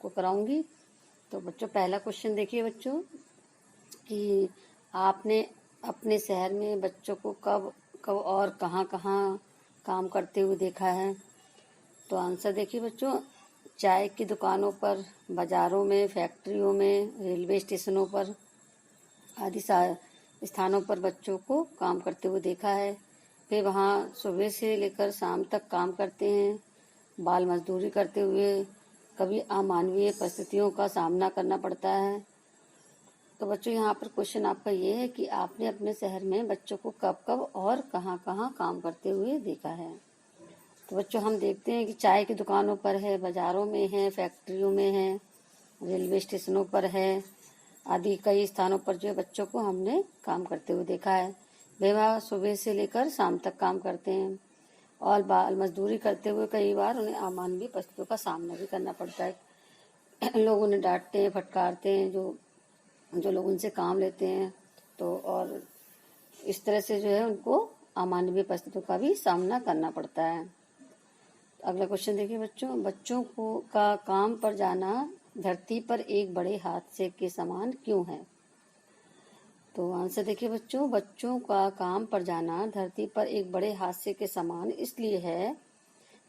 आपको कराऊंगी। तो बच्चों पहला क्वेश्चन देखिए बच्चों कि आपने अपने शहर में बच्चों को कब कब और कहाँ कहाँ काम करते हुए देखा है। तो आंसर देखिए बच्चों, चाय की दुकानों पर, बाज़ारों में, फैक्ट्रियों में, रेलवे स्टेशनों पर आदि स्थानों पर बच्चों को काम करते हुए देखा है। वे वहाँ सुबह से लेकर शाम तक काम करते हैं, बाल मजदूरी करते हुए कभी अमानवीय परिस्थितियों का सामना करना पड़ता है। तो बच्चों यहाँ पर क्वेश्चन आपका ये है कि आपने अपने शहर में बच्चों को कब कब और कहाँ कहाँ काम करते हुए देखा है। तो बच्चों हम देखते हैं कि चाय की दुकानों पर है, बाज़ारों में है, फैक्ट्रियों में है, रेलवे स्टेशनों पर है आदि कई स्थानों पर जो है बच्चों को हमने काम करते हुए देखा है। वे वहाँ सुबह से लेकर शाम तक काम करते हैं और बाल मजदूरी करते हुए कई बार उन्हें अमानवीय परिस्थितियों का सामना भी करना पड़ता है। लोग उन्हें डांटते हैं, फटकारते हैं, जो लोग उनसे काम लेते हैं। तो और इस तरह से जो है उनको अमानवीय परिस्थितियों का भी सामना करना पड़ता है। अगला क्वेश्चन देखिए बच्चों, बच्चों को का काम पर जाना धरती पर एक बड़े हादसे के समान क्यों है। तो आंसर देखिए बच्चों, बच्चों का काम पर जाना धरती पर एक बड़े हादसे के समान इसलिए है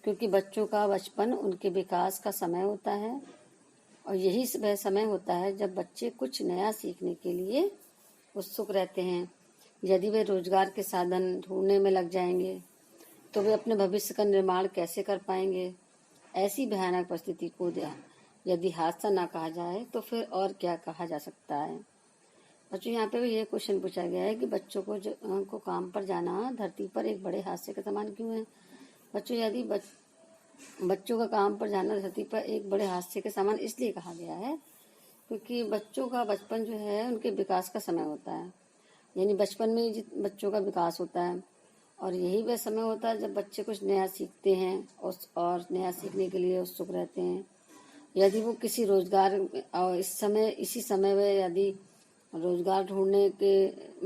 क्योंकि बच्चों का बचपन उनके विकास का समय होता है और यही वह समय होता है जब बच्चे कुछ नया सीखने के लिए उत्सुक रहते हैं। यदि वे रोजगार के साधन ढूंढने में लग जाएंगे तो वे अपने भविष्य का निर्माण कैसे कर पाएंगे। ऐसी भयानक परिस्थिति को यदि हादसा ना कहा जाए तो फिर और क्या कहा जा सकता है। बच्चों यहाँ पे भी ये क्वेश्चन पूछा गया है कि बच्चों को काम पर जाना धरती पर एक बड़े हादसे के समान क्यों है। बच्चों यदि बच्चों का काम पर जाना धरती पर एक बड़े हादसे के समान इसलिए कहा गया है क्योंकि बच्चों का बचपन जो है उनके विकास का समय होता है। यानी बचपन में बच्चों का विकास होता है और यही वह समय होता है जब बच्चे कुछ नया सीखते हैं और नया सीखने के लिए उत्सुक रहते हैं। यदि वो किसी रोजगार और इसी समय वे यदि रोजगार ढूंढने के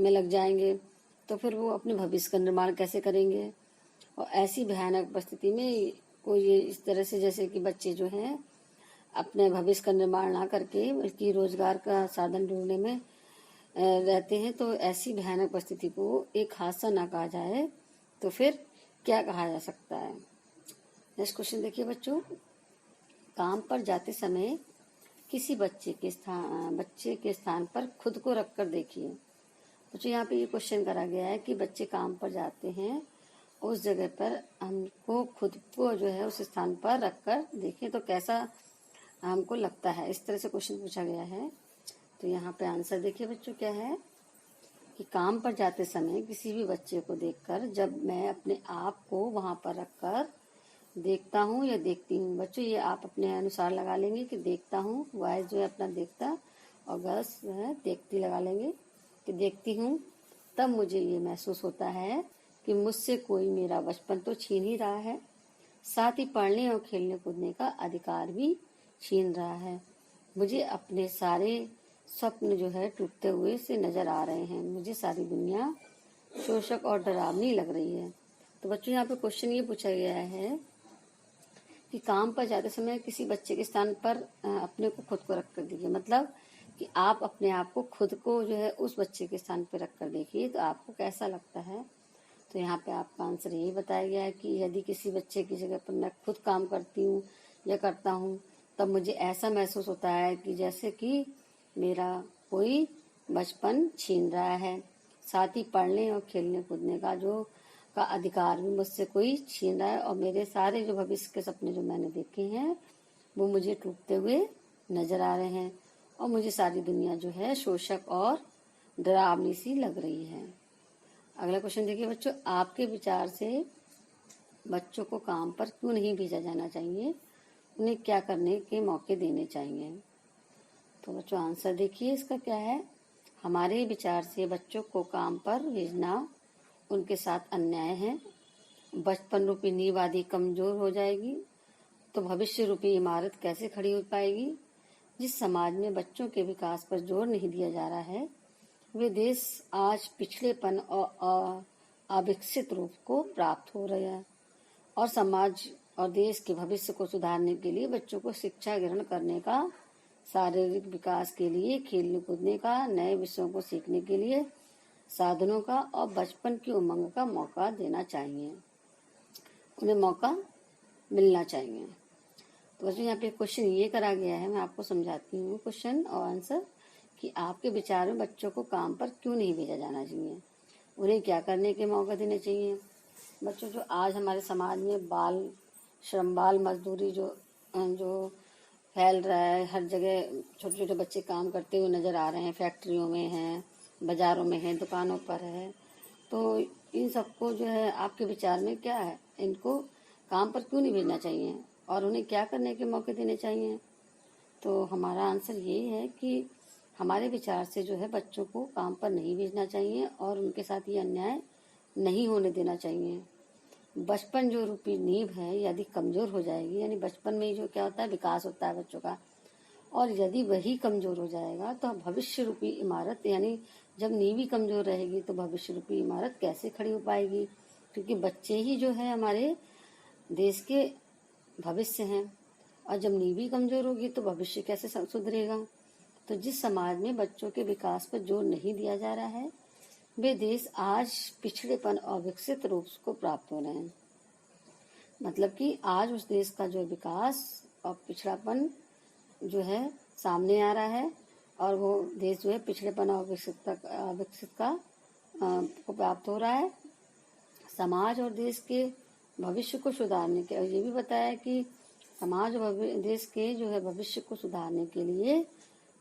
में लग जाएंगे तो फिर वो अपने भविष्य का निर्माण कैसे करेंगे। और ऐसी भयानक परिस्थिति में कोई ये इस तरह से जैसे कि बच्चे जो हैं अपने भविष्य का निर्माण ना करके बल्कि रोजगार का साधन ढूंढने में रहते हैं, तो ऐसी भयानक परिस्थिति को एक हादसा ना कहा जाए तो फिर क्या कहा जा सकता है। नेक्स्ट क्वेश्चन देखिए बच्चों, काम पर जाते समय किसी बच्चे के स्थान पर खुद को रखकर देखिए। बच्चों यहाँ पे ये क्वेश्चन करा गया है कि बच्चे काम पर जाते हैं, उस जगह पर हमको खुद को जो है उस स्थान पर रखकर देखें तो कैसा हमको लगता है। इस तरह से क्वेश्चन पूछा गया है। तो यहाँ पे आंसर देखिए बच्चों क्या है कि काम पर जाते समय किसी भी बच्चे को देखकर जब मैं अपने आप को वहां पर रखकर देखता हूँ या देखती हूँ। बच्चों ये आप अपने अनुसार लगा लेंगे कि देखता हूँ, वॉइस जो है अपना देखता और गर्ल्स जो है देखती लगा लेंगे कि देखती हूँ। तब मुझे ये महसूस होता है कि मुझसे कोई मेरा बचपन तो छीन ही रहा है, साथ ही पढ़ने और खेलने कूदने का अधिकार भी छीन रहा है। मुझे अपने सारे स्वप्न जो है टूटते हुए से नजर आ रहे हैं। मुझे सारी दुनिया शोषक और डरावनी लग रही है। तो बच्चों यहाँ पे क्वेश्चन ये पूछा गया है कि काम पर जाते समय किसी बच्चे के स्थान पर अपने को खुद को रख कर देखिए। मतलब कि आप अपने आप को खुद को जो है उस बच्चे के स्थान पर रख कर देखिए तो आपको कैसा लगता है। तो यहाँ पे आपका आंसर यही बताया गया है कि यदि किसी बच्चे की जगह पर मैं खुद काम करती हूँ या करता हूँ तब मुझे ऐसा महसूस होता है कि जैसे कि मेरा कोई बचपन छीन रहा है, साथ ही पढ़ने और खेलने कूदने का अधिकार भी मुझसे कोई छीन रहा है और मेरे सारे जो भविष्य के सपने जो मैंने देखे हैं वो मुझे टूटते हुए नजर आ रहे हैं और मुझे सारी दुनिया जो है शोषक और डरावनी सी लग रही है। अगला क्वेश्चन देखिए बच्चों, आपके विचार से बच्चों को काम पर क्यों नहीं भेजा जाना चाहिए, उन्हें क्या करने के मौके देने चाहिए। तो बच्चों आंसर देखिए इसका क्या है। हमारे विचार से बच्चों को काम पर भेजना उनके साथ अन्याय है। बचपन रूपी नींव आदि कमजोर हो जाएगी तो भविष्य रूपी इमारत कैसे खड़ी हो पाएगी। जिस समाज में बच्चों के विकास पर जोर नहीं दिया जा रहा है वे देश आज पिछड़ेपन और अविकसित रूप को प्राप्त हो रहा है और समाज और देश के भविष्य को सुधारने के लिए बच्चों को शिक्षा ग्रहण करने का, शारीरिक विकास के लिए खेलने कूदने का, नए विषयों को सीखने के लिए साधनों का और बचपन की उमंग का मौका देना चाहिए, उन्हें मौका मिलना चाहिए। तो बच्चों यहाँ पे क्वेश्चन ये करा गया है, मैं आपको समझाती हूँ क्वेश्चन और आंसर, कि आपके विचार में बच्चों को काम पर क्यों नहीं भेजा जाना चाहिए, उन्हें क्या करने के मौका देने चाहिए। बच्चों, जो आज हमारे समाज में बाल श्रम, बाल मजदूरी जो फैल रहा है, हर जगह छोटे छोटे बच्चे काम करते हुए नजर आ रहे हैं, फैक्ट्रियों में हैं, बाजारों में हैं, दुकानों पर है, तो इन सबको जो है आपके विचार में क्या है, इनको काम पर क्यों नहीं भेजना चाहिए और उन्हें क्या करने के मौके देने चाहिए। तो हमारा आंसर ये है कि हमारे विचार से जो है बच्चों को काम पर नहीं भेजना चाहिए और उनके साथ ये अन्याय नहीं होने देना चाहिए। बचपन जो रूपी नींव है यदि कमजोर हो जाएगी, यानी बचपन में ही जो क्या होता है विकास होता है बच्चों का, और यदि वही कमजोर हो जाएगा तो भविष्य रूपी इमारत, यानी जब नींव ही कमजोर रहेगी तो भविष्य रूपी इमारत कैसे खड़ी हो पाएगी, क्योंकि बच्चे ही जो है हमारे देश के भविष्य हैं, और जब नींव ही कमजोर होगी तो भविष्य कैसे सुधरेगा। तो जिस समाज में बच्चों के विकास पर जोर नहीं दिया जा रहा है, वे देश आज पिछड़ेपन और विकसित रूप को प्राप्त हो रहे हैं। मतलब कि आज उस देश का जो विकास और पिछड़ापन जो है सामने आ रहा है, और वो देश जो है पिछड़ेपन और विकसित का को प्राप्त हो रहा है। समाज और देश के भविष्य को सुधारने के, और ये भी बताया कि समाज और देश के जो है भविष्य को सुधारने के लिए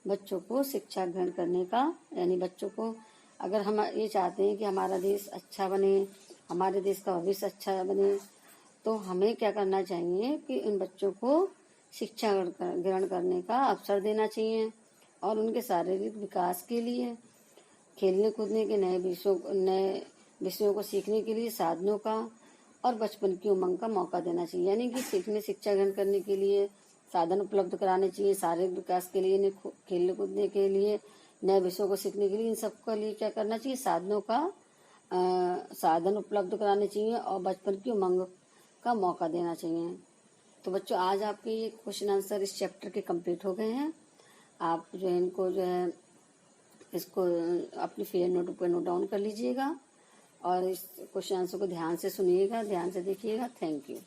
बच्चों को शिक्षा ग्रहण करने का, यानी बच्चों को, अगर हम ये चाहते हैं कि हमारा देश अच्छा बने, हमारे देश का भविष्य अच्छा बने, तो हमें क्या करना चाहिए कि उन बच्चों को शिक्षा ग्रहण करने का अवसर देना चाहिए और उनके शारीरिक विकास के लिए, खेलने कूदने के नए विषयों को सीखने के लिए साधनों का और बचपन की उमंग का मौका देना चाहिए। यानी कि शिक्षा ग्रहण करने के लिए साधन उपलब्ध कराने चाहिए, शारीरिक विकास के लिए, खेलने कूदने के लिए, नए विषयों को सीखने के लिए, इन सबके लिए क्या करना चाहिए, साधन उपलब्ध कराने चाहिए और बचपन की उमंग का मौका देना चाहिए। तो बच्चों, आज आपके ये क्वेश्चन आंसर इस चैप्टर के कंप्लीट हो गए हैं। आप जो है इनको जो है इसको अपनी फेयर नोट पर नोट डाउन कर लीजिएगा और इस क्वेश्चन आंसर को ध्यान से सुनिएगा, ध्यान से देखिएगा। Thank you.